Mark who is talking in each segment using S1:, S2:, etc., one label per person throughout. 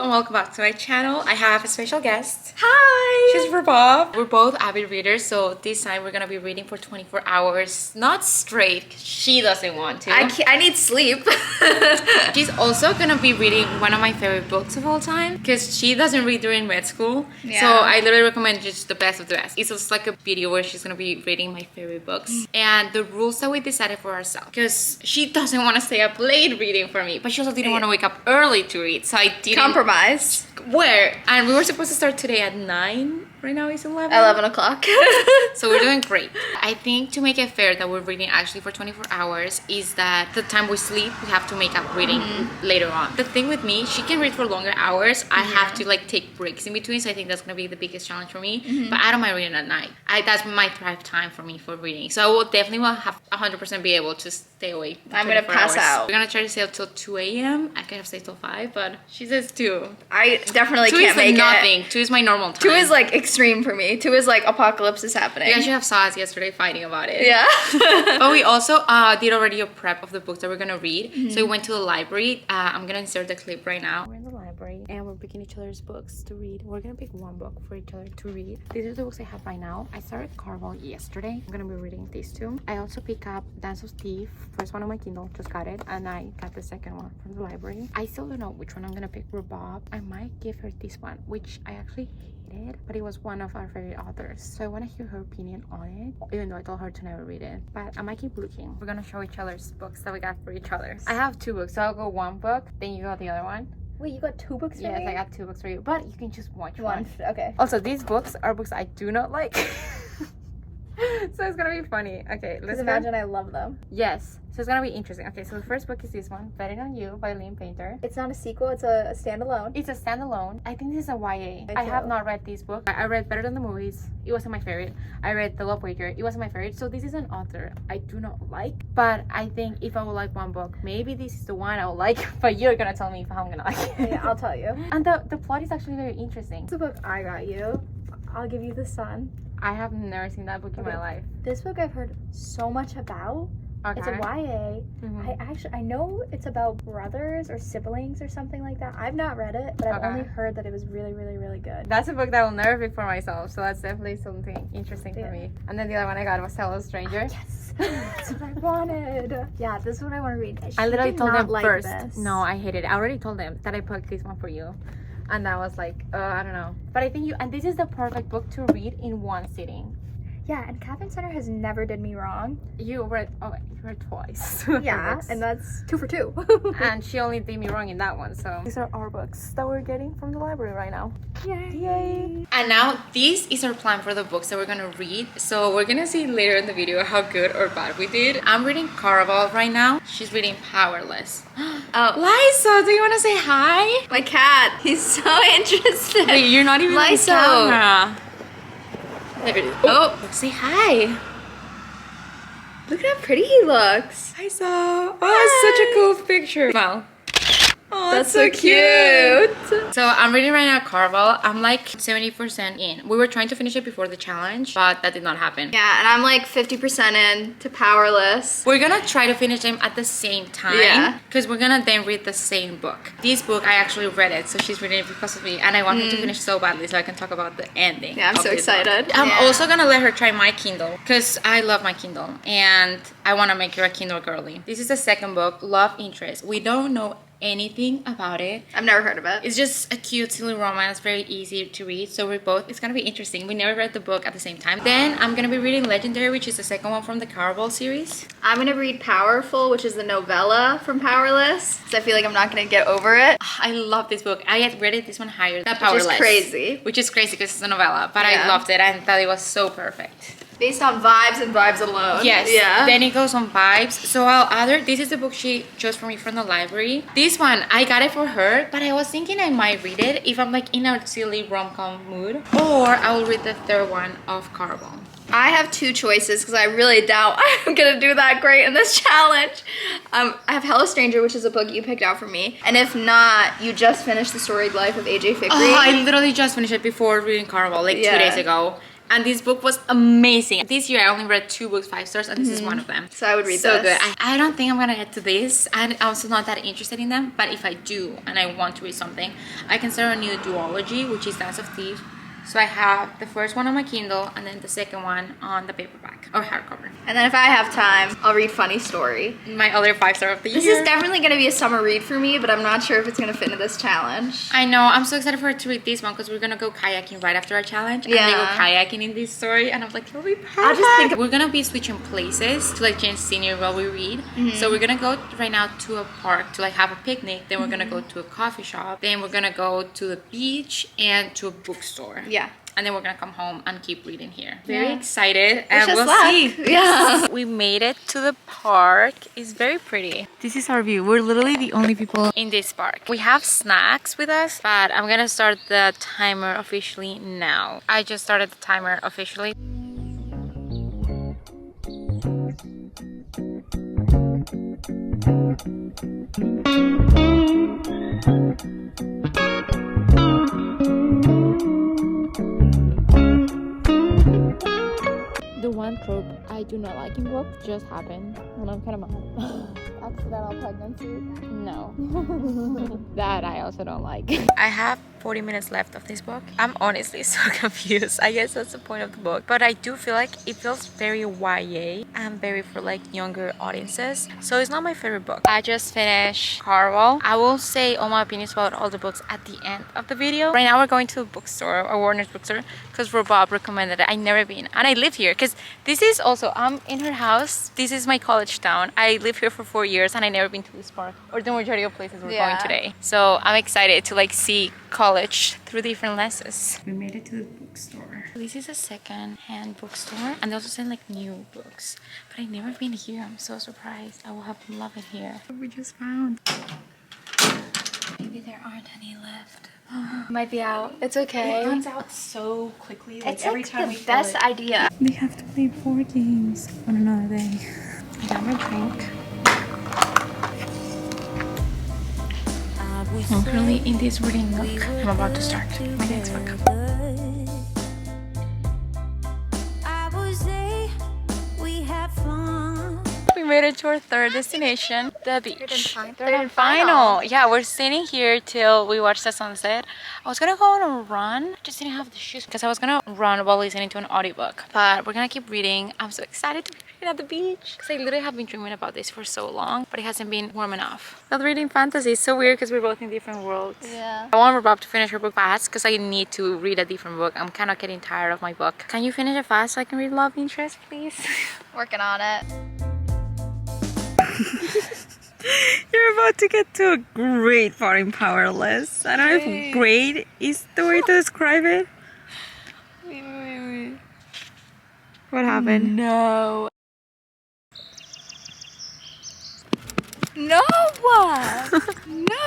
S1: and welcome back to my channel. I have a special guest.
S2: Hi!
S1: She's Bob. We're both avid readers, so this time we're gonna be reading for 24 hours. Not straight, 'cause she doesn't want to.
S2: I need sleep.
S1: She's also gonna be reading one of my favorite books of all time because she doesn't read during med school.
S2: Yeah.
S1: So I literally recommend just the best of the best. It's just like a video where she's gonna be reading my favorite books and the rules that we decided for ourselves. Because she doesn't want to stay up late reading for me, but she also didn't want to wake up early to read. So I didn't
S2: Compromise.
S1: where and we were supposed to start today at 9. Right now it's 11.
S2: 11 o'clock.
S1: So we're doing great. I think to make it fair that we're reading actually for 24 hours is that the time we sleep we have to make up reading later on. The thing with me, she can read for longer hours. I have to like take breaks in between, so I think that's gonna be the biggest challenge for me. But I don't mind reading at night. That's my thrive time for me for reading. So I will definitely have 100% be able to stay awake.
S2: I'm gonna pass out.
S1: We're gonna try to stay up till 2 a.m. I could have stayed till 5, but she says 2.
S2: I definitely
S1: 2
S2: can't
S1: is like
S2: make
S1: nothing.
S2: it.
S1: 2 is my normal time.
S2: 2 is like extreme for me. 2 is like apocalypse is happening.
S1: You guys should have saw us yesterday fighting about it.
S2: Yeah.
S1: But we also did already a prep of the books that we're gonna read. So we went to the library. I'm gonna insert the clip right now. We're in the library and we're picking each other's books to read. We're gonna pick one book for each other to read. These are the books I have by now. I started Carvel yesterday. I'm gonna be reading these two. I also picked up Dance of Thief, first one on my Kindle, just got it, and I got the second one from the library. I still don't know which one I'm gonna pick for Bob. I might give her this one, which I actually hated, but it was one of our favorite authors, so I want to hear her opinion on it, even though I told her to never read it. But I might keep looking. We're gonna show each other's books that we got for each other. I have 2 books, so I'll go one book, then you got the other one.
S2: Wait, you got 2 books for me?
S1: Yes, I got 2 books for you, but you can choose one.
S2: Okay.
S1: Also, these books are books I do not like. So it's gonna be funny. Okay, let's
S2: imagine I love them.
S1: Yes, so it's gonna be interesting. Okay, so the first book is this one, Betting on You by Lynn Painter.
S2: It's not a sequel, it's a standalone.
S1: It's a standalone. I think this is a YA. I
S2: too.
S1: have not read this book. I read Better Than the Movies. It wasn't my favorite. I read The Love Wager. It wasn't my favorite. So this is an author I do not like. But I think if I would like one book, maybe this is the one I would like. But you're gonna tell me if I'm gonna like it.
S2: Yeah, I'll tell you.
S1: And the plot is actually very interesting.
S2: It's a book I got you. I'll Give You the Sun.
S1: I have never seen that book in my life.
S2: This book I've heard so much about.
S1: Okay.
S2: It's a YA. I know it's about brothers or siblings or something like that. I've not read it, but I've only heard that it was really, really, really good.
S1: That's a book that I will never pick for myself, so that's definitely something interesting for me. And then the other one I got was Hello Stranger.
S2: Yes, that's what I wanted. Yeah, this is what I want to read.
S1: I literally told them
S2: like
S1: first.
S2: This.
S1: No, I hated it. I already told them that I picked this one for you. And I was like, I don't know. But I think and this is the perfect book to read in one sitting.
S2: Yeah, and Catherine Center has never did me wrong.
S1: You read twice.
S2: Yeah, and that's 2 for 2.
S1: And she only did me wrong in that one, so. These are our books that we're getting from the library right now. Yay! And now, this is our plan for the books that we're gonna read. So we're gonna see later in the video how good or bad we did. I'm reading Caraval right now. She's reading Powerless.
S2: Oh.
S1: Liza, do you wanna say hi?
S2: My cat, he's so interested.
S1: Wait, you're not even on
S2: Liza.
S1: camera. There it is. Oh, say hi.
S2: Look at how pretty he looks.
S1: Hi, Liza. Oh, such a cool picture. Wow. Oh,
S2: that's so cute.
S1: So I'm reading right now Carvel. I'm like 70% in. We were trying to finish it before the challenge, but that did not happen.
S2: Yeah, and I'm like 50% in to Powerless.
S1: We're gonna try to finish them at the same time.
S2: Yeah.
S1: Because we're gonna then read the same book. This book, I actually read it, so she's reading it because of me. And I want her to finish so badly so I can talk about the ending.
S2: Yeah, I'm so excited.
S1: I'm also gonna let her try my Kindle because I love my Kindle. And I wanna make her a Kindle girly. This is the second book, Love Interest. We don't know anything about it.
S2: I've never heard of it.
S1: It's just a cute silly romance, very easy to read. So it's gonna be interesting. We never read the book at the same time. Then I'm gonna be reading Legendary, which is the second one from the Caraval series.
S2: I'm gonna read Powerful, which is the novella from Powerless, because I feel like I'm not gonna get over it.
S1: I love this book. I had read it this one higher than Powerless.
S2: Which is crazy.
S1: Which is crazy because it's a novella, but
S2: Yeah.
S1: I loved it. I thought it was so perfect.
S2: Based on vibes and vibes alone.
S1: Yes.
S2: Yeah.
S1: Then it goes on vibes. So I'll add her. This is the book she chose for me from the library. This one, I got it for her, but I was thinking I might read it if I'm like in a silly rom-com mood. Or I will read the third one of Caraval.
S2: I have 2 choices because I really doubt I'm gonna do that great in this challenge. I have Hello Stranger, which is a book you picked out for me. And if not, you just finished The Storied Life of AJ Fikry.
S1: Oh, I literally just finished it before reading Caraval, like 2 days ago. And this book was amazing. This year I only read 2 books 5 stars, and this is one of them.
S2: So I would read
S1: so
S2: this.
S1: good. I don't think I'm gonna get to this, and I'm also not that interested in them. But if I do and I want to read something, I can start a new duology, which is Dance of Thieves. So I have the first one on my Kindle and then the second one on the paperback or hardcover.
S2: And then if I have time, I'll read Funny Story.
S1: My other 5-star of the year.
S2: This is definitely going to be a summer read for me, but I'm not sure if it's going to fit into this challenge.
S1: I know. I'm so excited for her to read this one because we're going to go kayaking right after our challenge. And they go kayaking in this story. And I'm like, it'll be perfect.
S2: I just think
S1: we're going to be switching places to like change scenery while we read. So we're going to go right now to a park to like have a picnic. Then we're going to go to a coffee shop. Then we're going to go to the beach and to a bookstore.
S2: Yeah.
S1: And then we're gonna come home and keep reading here. Very excited, and
S2: Wish us
S1: we'll
S2: luck.
S1: see.
S2: Yeah.
S1: We made it to the park. It's very pretty. This is our view. We're literally the only people in this park. We have snacks with us, but I'm gonna start the timer officially now. I just started the timer officially. The one trope I do not like in books just happened, and I'm kind of mad.
S2: Accidental pregnancy?
S1: No. That I also don't like. I have 40 minutes left of this book. I'm honestly so confused. I guess that's the point of the book. But I do feel like it feels very YA and very for like younger audiences. So it's not my favorite book. I just finished Carwell. I will say all my opinions about all the books at the end of the video. Right now we're going to a bookstore, a Warner's bookstore, because Bob recommended it. I never been and I live here because this is also, I'm in her house. This is my college town. I live here for 4 years and I never been to this park or the majority of places we're going today. So I'm excited to like see college through different lenses. We made it to the bookstore. This is a second-hand bookstore and they also sell like new books. But I've never been here. I'm so surprised. I will have to love it here. What we just found. Maybe there aren't any left.
S2: Might be out. It's okay.
S1: It runs out so quickly. Like
S2: It's
S1: every
S2: like
S1: time
S2: the
S1: we
S2: best
S1: fill it.
S2: idea.
S1: We have to play board games on another day. I got my drink. I'm currently in this reading nook. I'm about to start my next book. We made it to our third destination, the beach.
S2: Third and final.
S1: Yeah, we're sitting here till we watch the sunset. I was gonna go on a run, just didn't have the shoes because I was gonna run while listening to an audiobook. But we're gonna keep reading. I'm so excited to be reading at the beach because I literally have been dreaming about this for so long, but it hasn't been warm enough. But reading fantasy is so weird because we're both in different worlds.
S2: Yeah.
S1: I want Bob to finish her book fast because I need to read a different book. I'm kind of getting tired of my book. Can you finish it fast so I can read Love Interest, please?
S2: Working on it.
S1: You're about to get to a great part in Powerless. I don't know if great is the way to describe it.
S2: Wait.
S1: What happened?
S2: No. No! No!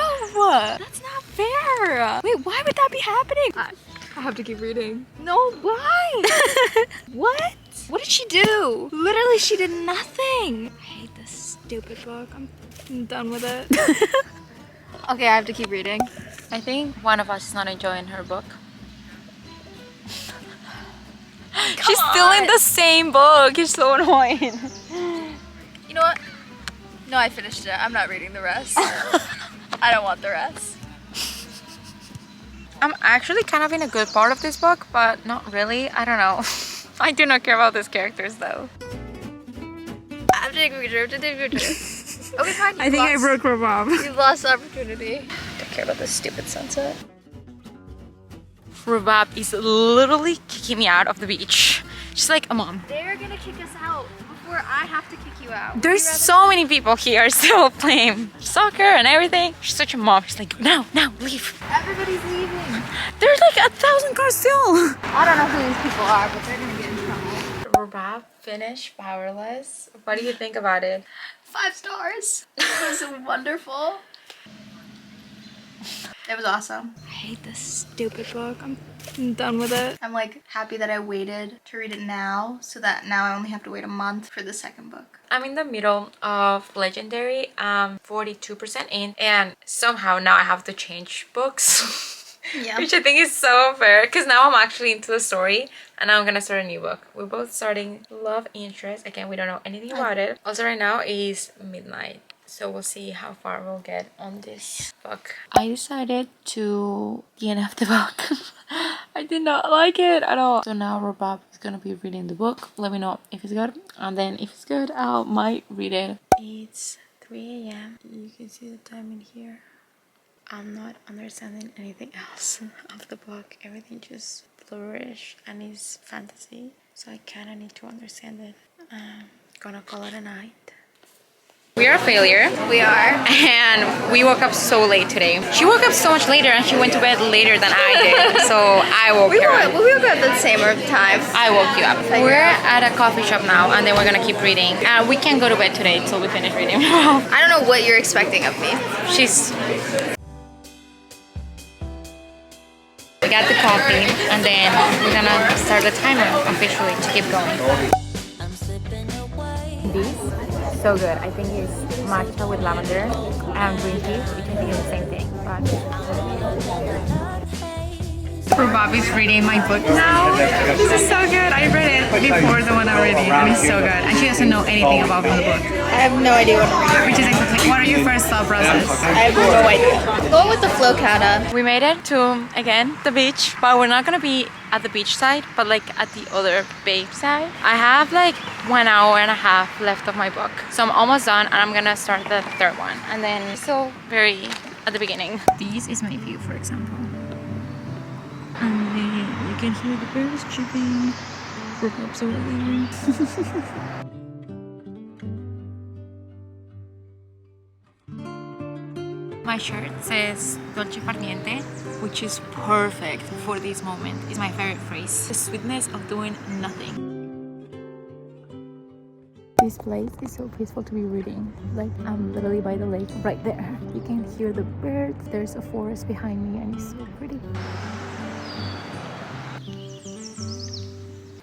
S2: That's not fair! Wait, why would that be happening? I have to keep reading. No, why? What? What did she do? Literally, she did nothing. I hate this stupid book. I'm done with it. Okay, I have to keep reading.
S1: I think one of us is not enjoying her book. She's still in the same book. You're so annoying.
S2: You know what? No, I finished it. I'm not reading the rest. I don't want the rest.
S1: I'm actually kind of in a good part of this book, but not really. I don't know. I do not care about these characters though.
S2: I have to take a picture. Okay, fine.
S1: I think I broke her mom.
S2: You've lost the opportunity.
S1: Don't care about this stupid sunset. Rubab is literally kicking me out of the beach. She's like, Mom.
S2: They're gonna kick us out before I have to kick you out.
S1: There's so many people here still playing soccer and everything. She's such a mom. She's like, no, leave.
S2: Everybody's leaving.
S1: There's like 1,000 cars still.
S2: I don't know who these people are, but they're gonna get in trouble.
S1: Rubab finished Powerless. What do you think about it?
S2: 5 stars. It was wonderful. It was awesome. I hate this stupid book. I'm done with it. I'm like happy that I waited to read it now so that now I only have to wait a month for the second book.
S1: I'm in the middle of Legendary. I'm 42% in and somehow now I have to change books.
S2: Yeah.
S1: Which I think is so unfair because now I'm actually into the story and now I'm gonna start a new book. We're both starting Love Interest. Again, we don't know anything about it. Also, right now is midnight. So we'll see how far we'll get on this book. I decided to DNF the book. I did not like it at all. So now Robab is gonna be reading the book. Let me know if it's good. And then if it's good, I might read it. It's 3 a.m. You can see the time in here. I'm not understanding anything else of the book. Everything just flourish and is fantasy. So I kinda need to understand it. Gonna call it a night. We are a failure.
S2: We are.
S1: And we woke up so late today. She woke up so much later and she went to bed later than I did. So I woke her up.
S2: We woke up at the same time.
S1: I woke you up. We're at a coffee shop now and then we're gonna keep reading. We can't go to bed today until we finish reading.
S2: I don't know what you're expecting of me.
S1: We got the coffee and then we're gonna start the timer officially to keep going. This so good. I think it's matcha with lavender and green tea, which I think is the same thing. But Bobby's reading my book now. This is so good. I read it before the one I'm reading. And it's so good. And she doesn't know anything about the book.
S2: I have no idea what I'm reading.
S1: Which is exactly what are your first thought process?
S2: I have no idea. Go with the flow, Cata.
S1: We made it to, again, the beach, but we're not gonna be at the beach side, but like at the other bay side. I have like 1 hour and a half left of my book. So I'm almost done and I'm gonna start the third one. And then still very at the beginning. This is my view, for example. And then you can hear the birds chirping. Woke up so early. My shirt says Dolce Far Niente, which is perfect for this moment. It's my favorite phrase. The sweetness of doing nothing. This place is so peaceful to be reading. Like, I'm literally by the lake right there. You can hear the birds. There's a forest behind me and it's so pretty.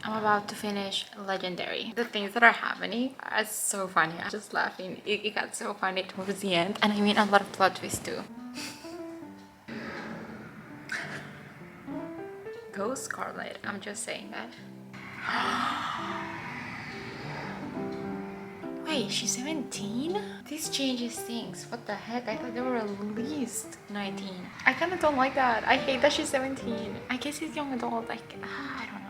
S1: I'm about to finish Legendary. The things that are happening are so funny. I'm just laughing. It got so funny towards the end. And I mean a lot of plot twists too. Go Scarlet. I'm just saying that. Wait, she's 17? This changes things. What the heck? I thought they were at least 19. I kind of don't like that. I hate that she's 17. I guess he's young adult. Like, I don't know.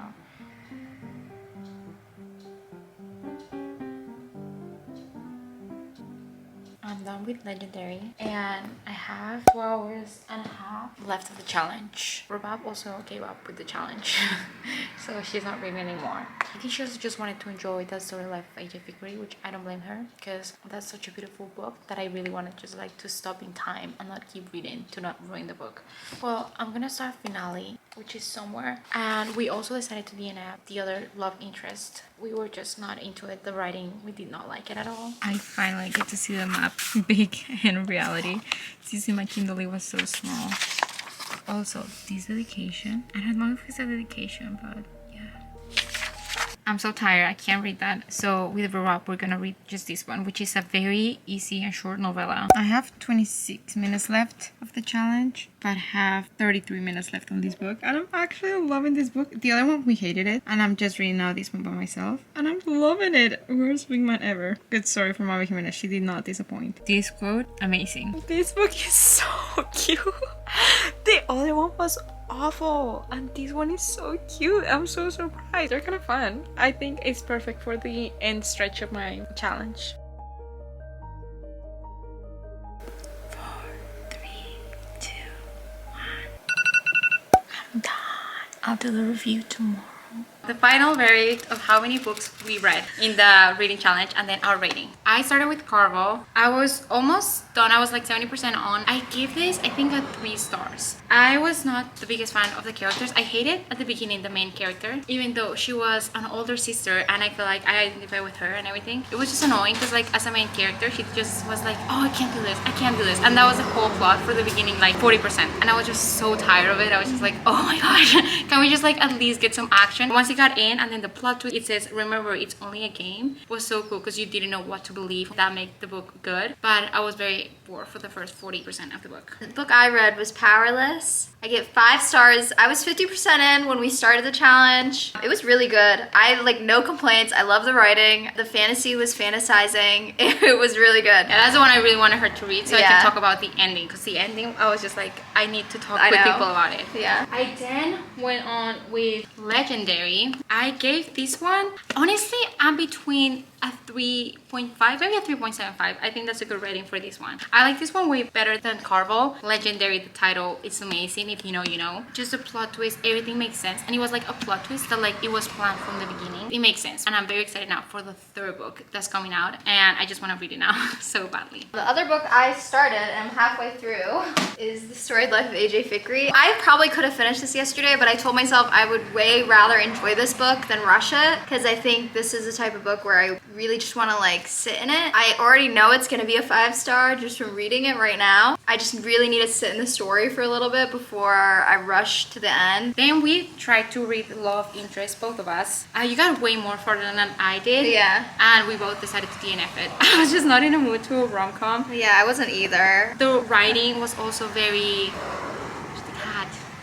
S1: I'm done with Legendary and I have 2 hours and a half left of the challenge. Robab also gave up with the challenge. So she's not reading anymore. I think she also just wanted to enjoy that story life of AJ Vickery, which I don't blame her because that's such a beautiful book that I really wanted just like to stop in time and not keep reading to not ruin the book. Well, I'm gonna start Finale, which is somewhere, and we also decided to DNF the other love interest. We were just not into it. The writing, we did not like it at all. I finally get to see the map big in reality. Since in my Kindle it was so small. Also, this dedication, I don't know if it's a dedication, but I'm so tired, I can't read that. So with Rob, we're gonna read just this one, which is a very easy and short novella. I have 26 minutes left of the challenge, but have 33 minutes left on this book. And I'm actually loving this book. The other one, we hated it. And I'm just reading now this one by myself. And I'm loving it. Worst wingman ever. Good story from Mavi Jimenez. She did not disappoint. This quote, amazing. This book is so cute. The other one was awful and this one is so cute. I'm so surprised. They're kind of fun. I think it's perfect for the end stretch of my challenge. 4, 3, 2, 1. I'm done. I'll do the review tomorrow. The final verdict of how many books we read in the reading challenge and then our rating. I started with Carvel. I was almost done. I was like 70% on. I give this, I think, a 3 stars. I was not the biggest fan of the characters. I hated at the beginning the main character, even though she was an older sister and I feel like I identify with her and everything. It was just annoying because like as a main character, she just was like, oh, I can't do this, I can't do this. And that was the whole plot for the beginning, like 40%. And I was just so tired of it. I was just like, oh my gosh, can we just like at least get some action? Once it got in, and then the plot twist, it says, remember, it's only a game, was so cool because you didn't know what to believe. That made the book good. But I was very bored for the first 40% of the book.
S2: The book I read was Powerless. I get 5 stars. I was 50% in when we started the challenge. It was really good. I like no complaints. I love the writing. The fantasy was fantasizing. It was really good.
S1: Yeah, that's the one I really wanted her to read, so I
S2: Yeah.
S1: can talk about the ending. Because the ending, I was just like, I need to talk with people about it.
S2: Yeah.
S1: I then went on with Legendary. I gave this one, honestly, I'm between a 3.5, maybe a 3.75. I think that's a good rating for this one. I like this one way better than Carvel. Legendary, the title is amazing. If you know, you know. Just the plot twist, everything makes sense. And it was like a plot twist that like it was planned from the beginning. It makes sense. And I'm very excited now for the 3rd book that's coming out. And I just want to read it now so badly.
S2: The other book I started and I'm halfway through is The Storied Life of AJ Fikry. I probably could have finished this yesterday, but I told myself I would way rather enjoy this book than rush it, because I think this is the type of book where I really just want to like sit in it. I already know it's going to be a 5-star just from reading it right now. I just really need to sit in the story for a little bit before I rush to the end.
S1: Then we tried to read Love Interest, both of us. You got way more further than I did.
S2: Yeah.
S1: And we both decided to DNF it. I was just not in a mood to a rom-com.
S2: Yeah, I wasn't either.
S1: The writing was also very...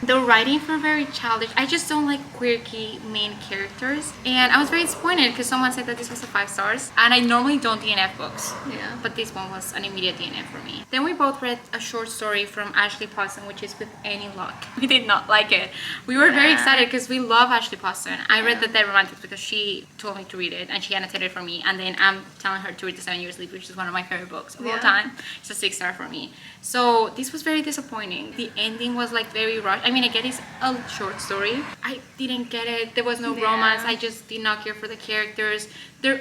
S1: The writing felt very childish. I just don't like quirky main characters. And I was very disappointed because someone said that this was a 5 stars. And I normally don't DNF books.
S2: Yeah.
S1: But this one was an immediate DNF for me. Then we both read a short story from Ashley Poston, which is With Any Luck. We did not like it. We were very excited because we love Ashley Poston. I read The Dead Romantics because she told me to read it and she annotated it for me. And then I'm telling her to read The 7 Years Sleep, which is one of my favorite books of all time. It's a 6-star for me. So this was very disappointing. The ending was like very rushed. I mean, I get it's a short story. I didn't get it. There was no romance. I just did not care for the characters.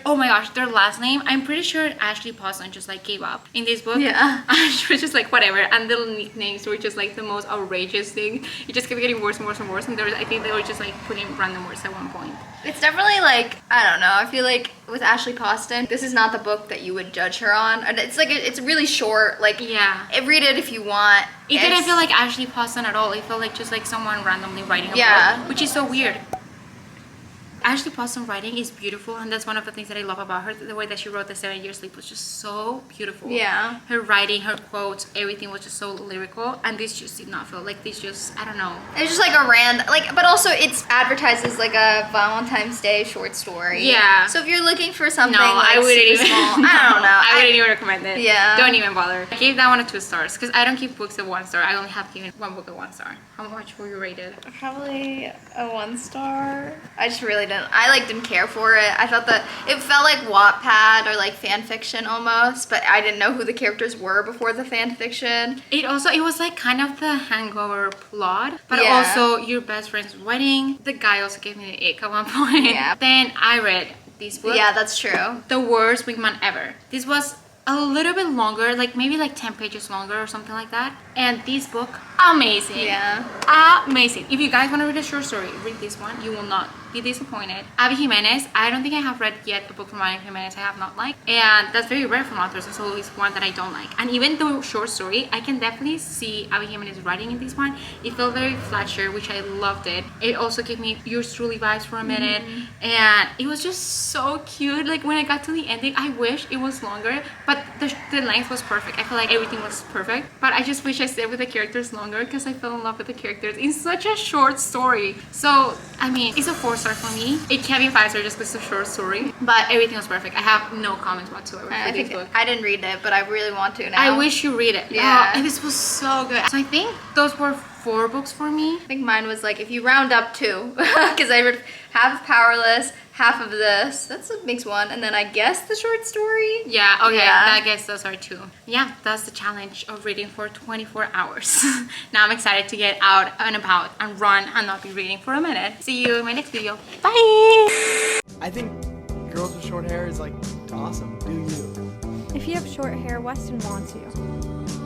S1: Oh my gosh, their last name, I'm pretty sure Ashley Poston just like gave up in this book.
S2: Yeah.
S1: She was just like whatever, and the nicknames were just like the most outrageous thing. It just kept getting worse and worse and worse, and I think they were just like putting random words at one point.
S2: It's definitely like, I don't know, I feel like with Ashley Poston, this is not the book that you would judge her on. And it's like, it's really short, like, read it if you want.
S1: It didn't feel like Ashley Poston at all. It felt like just like someone randomly writing a book, which is so weird. Ashley Poston writing is beautiful, and that's one of the things that I love about her. The way that she wrote The 7 Years Sleep was just so beautiful. Yeah. Her writing, her quotes, everything was just so lyrical, and this just did not feel like this just, I don't know.
S2: It's just like a but also it's advertised as like a Valentine's Day short story.
S1: Yeah.
S2: So if you're looking for something
S1: I wouldn't even.
S2: small, I don't know.
S1: I wouldn't even recommend it.
S2: Yeah.
S1: Don't even bother. I gave that one a 2 stars, because I don't give books a 1 star. I only have given one book a 1 star. How much were you rated?
S2: Probably a 1 star. I just really didn't care for it. I thought that it felt like Wattpad or like fan fiction almost, but I didn't know who the characters were before the fan fiction.
S1: It was like kind of the Hangover plot, but also your best friend's wedding. The guy also gave me the ick at one point. Yeah. Then I read this book.
S2: Yeah, that's true.
S1: The Worst Wingman Ever. This was a little bit longer, like maybe like 10 pages longer or something like that. And this book, amazing. Yeah. Amazing. If you guys want to read a short story, read this one. You will not be disappointed. Abby Jimenez, I don't think I have read yet a book from Abby Jimenez I have not liked. And that's very rare from authors. It's always one that I don't like. And even though short story, I can definitely see Abby Jimenez writing in this one. It felt very Fletcher, which I loved it. It also gave me Yours Truly vibes for a minute. And it was just so cute. Like when I got to the ending, I wish it was longer, but the length was perfect. I feel like everything was perfect. But I just wish I stayed with the characters longer because I fell in love with the characters in such a short story. So, I mean, it's a 4-star for me. It can't be 5-star just because it's a short story. But everything was perfect. I have no comments whatsoever for this book.
S2: I didn't read it, but I really want to now.
S1: I wish you read it. Yeah. And this was so good. So I think those were 4 books for me.
S2: I think mine was like, if you round up 2, because I read half of Powerless, half of this. That makes 1. And then I guess the short story.
S1: Yeah, okay. I guess those are 2. Yeah, that's the challenge of reading for 24 hours. Now I'm excited to get out and about and run and not be reading for a minute. See you in my next video. Bye!
S3: I think girls with short hair is like awesome. Do you?
S4: If you have short hair, Weston wants you.